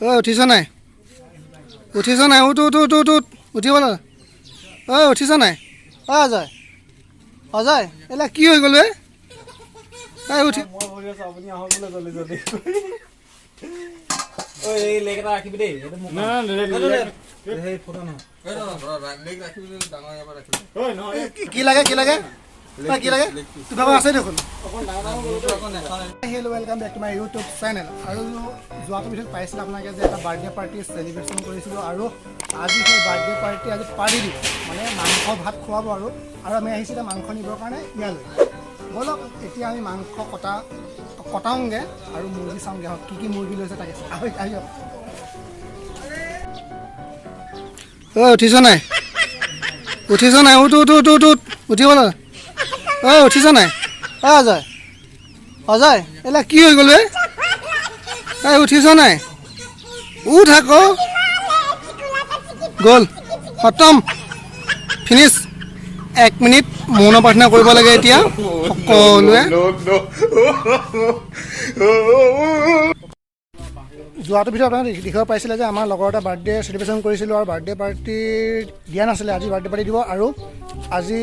উঠিছ নাই উঠিছ নাই উঠ উঠ উঠ উঠ উঠ উঠিব না উঠিছ নাই অজয় অজয় এইবিলাক কি হৈ গ'ল উঠি কি লাগে কি লাগে কি লাগে তোমাৰ আছে দেখোন hello' welcome back to my YouTube channel আৰু যোৱাটো ভিডিঅ'ত পাইছিলোঁ আপোনালোকে যে এটা বাৰ্থডে পাৰ্টি চেলিব্ৰেশ্যন কৰিছিলোঁ আৰু আজি সেই বাৰ্থডে পাৰ্টি আজি পাৰ্টি দিব মানে মাংস ভাত খুৱাব আৰু আমি আহিছিলোঁ মাংস নিবৰ কাৰণে ইয়ালৈ ব'লক এতিয়া আমি মাংস কটাওঁগৈ আৰু মুৰ্গী চাওঁগৈ হওক কি মুৰ্গী লৈছে তাকে আহি উঠিছ নাই উঠিছ নাই উঠ উঠ উঠ উঠ উঠ উঠিব না উঠিছ নাই অজয় অজয় এইবিলাক কি হৈ গ'ল উঠিছ নাই উঠ আকৌ গ'ল খতম ফিনিছ 1 মিনিট মৌন প্ৰাৰ্থনা কৰিব লাগে এতিয়া সকলোৱে যোৱাটো ভিতৰত আপোনালোকে দেখিব পাইছিলে যে আমাৰ লগৰ এটা বাৰ্থডে চেলিব্ৰেশ্যন কৰিছিলোঁ আৰু বাৰ্থডে পাৰ্টি দিয়া নাছিলে আজি বাৰ্থডে পাৰ্টি দিব আৰু আজি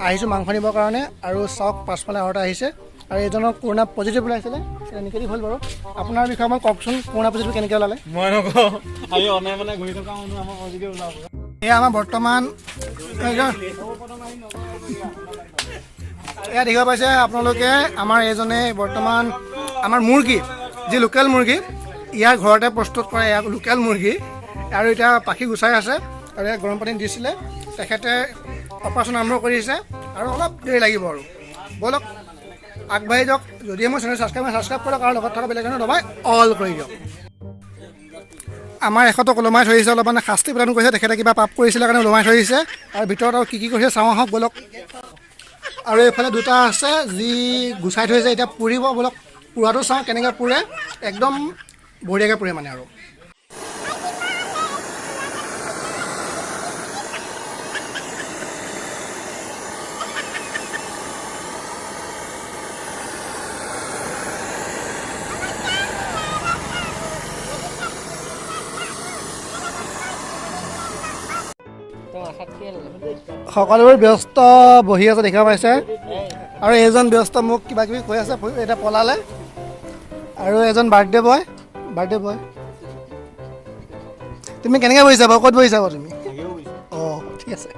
আহিছোঁ মাংস নিবৰ কাৰণে আৰু চাওক পাছফালে আৰু এটা আহিছে আৰু এজনৰ কৰোণা পজিটিভ ওলাইছিলে নিগেটিভ হ'ল বাৰু আপোনাৰ বিষয়ে মই কওকচোন কৰোণা পজিটিভ কেনেকৈ ওলালে মই নকওঁ আজি অনে মানে ঘূৰি থকা মানুহ আমাৰ পজিটিভ ওলাব এয়া আমাৰ বৰ্তমান এয়া দেখিব পাইছে আপোনালোকে আমাৰ এইজনে বৰ্তমান আমাৰ মুৰ্গী যি লোকেল মুৰ্গী ইয়াৰ ঘৰতে প্ৰস্তুত কৰা ইয়াৰ লোকেল মুৰ্গী আৰু এতিয়া পাখি গুচাই আছে আৰু ইয়াত গৰম পানী দিছিলে তেখেতে অপাৰেশ্যন আৰম্ভ কৰিছে আৰু অলপ দেৰি লাগিব আৰু ব'লক আগবাঢ়ি যাওক যদিহে মোৰ চেনেল ছাবস্ক্ৰাইব কৰক আৰু লগত থকা বেলেগ ধৰণৰ দবাই অল কৰি দিয়ক আমাৰ এখেতক ওলমাই থৰিছে অলপ মানে শাস্তি প্ৰদান কৰিছে তেখেতে কিবা পাপ কৰিছিলে কাৰণে ওলমাই থৰিছে আৰু ভিতৰত আৰু কি কৰিছে চাওঁ আহক ব'লক আৰু এইফালে দুটা আছে যি গুচাই থৈছে এতিয়া পুৰিব ব'লক পুৰাটো চাওঁ কেনেকৈ পুৰে একদম বঢ়িয়াকৈ পুৰে মানে আৰু সকলোবোৰ ব্যস্ত বহি আছে দেখিব পাইছে আৰু এইজন ব্যস্ত মোক কিবা কিবি কৈ আছে এতিয়া পলালে আৰু এজন বাৰ্থডে বয় তুমি কেনেকৈ বহিছা বাৰু ক'ত বহিছা বাৰু তুমি অঁ ঠিক আছে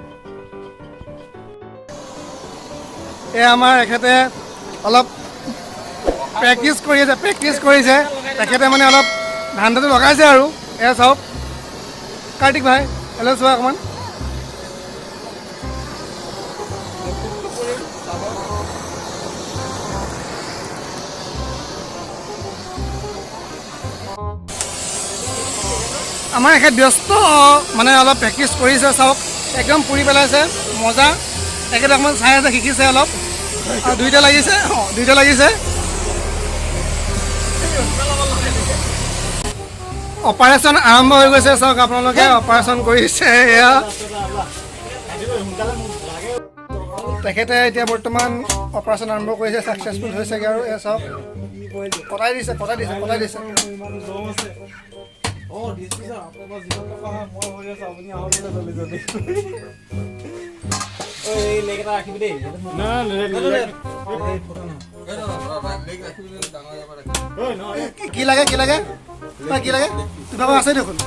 এই আমাৰ এখেতে অলপ প্ৰেক্টিছ কৰিছে তেখেতে মানে অলপ ধান্দাটো লগাইছে আৰু এয়া চাওক কাৰ্তিক ভাই হেল্ল' চোৱা অকণমান আমাৰ এখেত ব্যস্ত মানে অলপ প্ৰেক্টিছ কৰিছে চাওক একদম পুৰি পেলাইছে মজা তেখেতে অকণমান চাই আছে শিকিছে অলপ আৰু দুইটা লাগিছে অপাৰেশ্যন আৰম্ভ হৈ গৈছে চাওক আপোনালোকে অপাৰেশ্যন কৰিছে এয়া তেখেতে এতিয়া বৰ্তমান অপাৰেশ্যন আৰম্ভ কৰিছে ছাকচেছফুল হৈছেগৈ আৰু এয়া চাওক কটাই দিছে কি লাগে তোমাৰ আছে দেখোন